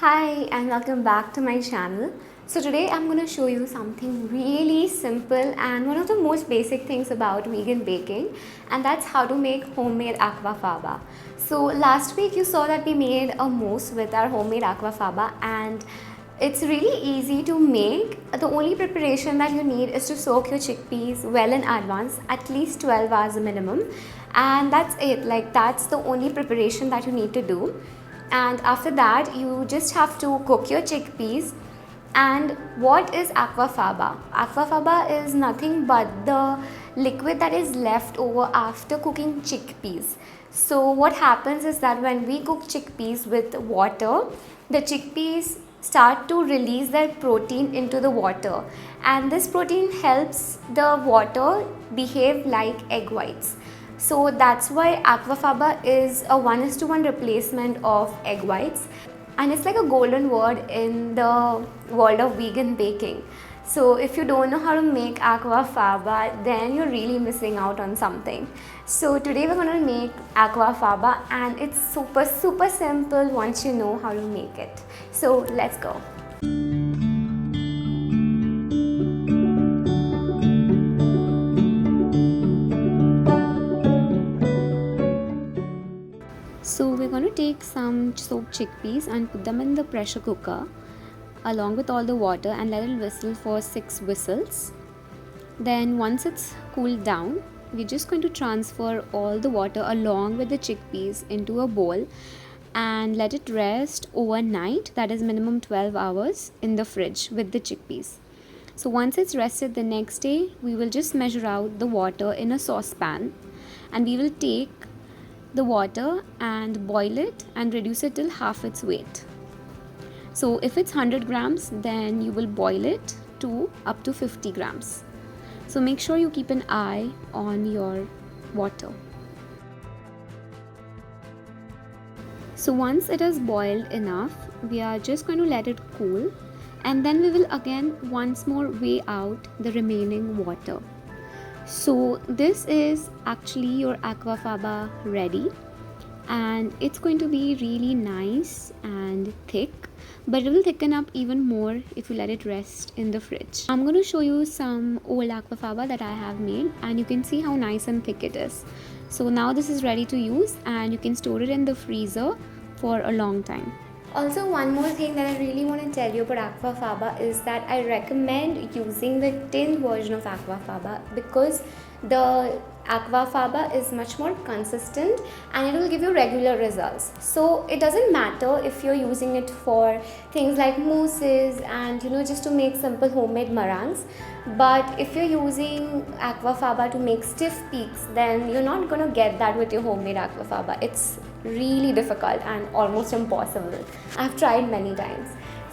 Hi and welcome back to my channel. So today I'm going to show you something really simple and one of the most basic things about vegan baking, and that's how to make homemade aquafaba. So last week you saw that we made a mousse with our homemade aquafaba, and it's really easy to make. The only preparation that you need is to soak your chickpeas well in advance, at least 12 hours minimum, and that's it. Like, that's the only preparation that you need to do. And after that you just have to cook your chickpeas. And what is aquafaba? Aquafaba is nothing but the liquid that is left over after cooking chickpeas. So what happens is that when we cook chickpeas with water, the chickpeas start to release their protein into the water, and this protein helps the water behave like egg whites. So that's why aquafaba is a 1:1 replacement of egg whites, and it's like a golden word in the world of vegan baking. So if you don't know how to make aquafaba, then you're really missing out on something. So today we're going to make aquafaba, and it's super simple once you know how to make it. So let's go. So we're going to take some soaked chickpeas and put them in the pressure cooker along with all the water and let it whistle for 6 whistles. Then once it's cooled down, we're just going to transfer all the water along with the chickpeas into a bowl and let it rest overnight, that is minimum 12 hours in the fridge with the chickpeas. So once it's rested, the next day we will just measure out the water in a saucepan, and we will take the water and boil it and reduce it till half its weight. So if it's 100 grams, then you will boil it to up to 50 grams. So make sure you keep an eye on your water. So once it is boiled enough, we are just going to let it cool, and then we will again once more weigh out the remaining water. So this is actually your aquafaba ready, and it's going to be really nice and thick, but it will thicken up even more if you let it rest in the fridge. I'm going to show you some old aquafaba that I have made, and you can see how nice and thick it is. So now this is ready to use, and you can store it in the freezer for a long time. Also, one more thing that I really want to tell you about aquafaba is that I recommend using the tin version of aquafaba, because the aquafaba is much more consistent and it will give you regular results. So it doesn't matter if you're using it for things like mousses and just to make simple homemade meringues, but if you're using aquafaba to make stiff peaks, then you're not going to get that with your homemade aquafaba. It's really difficult and almost impossible. I've tried many times.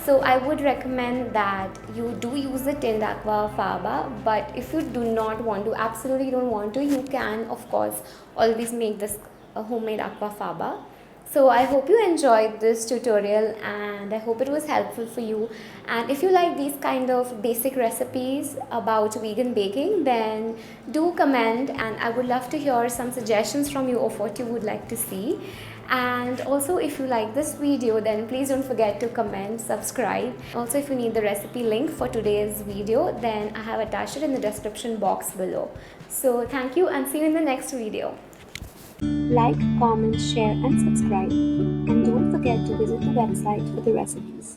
So I would recommend that you do use the tinned aquafaba, but if you do not want to, absolutely don't want to, you can of course always make this homemade aquafaba. So I hope you enjoyed this tutorial, and I hope it was helpful for you. And if you like these kind of basic recipes about vegan baking, then do comment, and I would love to hear some suggestions from you of what you would like to see. And also, if you like this video, then please don't forget to comment, subscribe. Also, if you need the recipe link for today's video, then I have attached it in the description box below. So thank you, and see you in the next video. Like, comment, share and subscribe, and don't forget to visit the website for the recipes.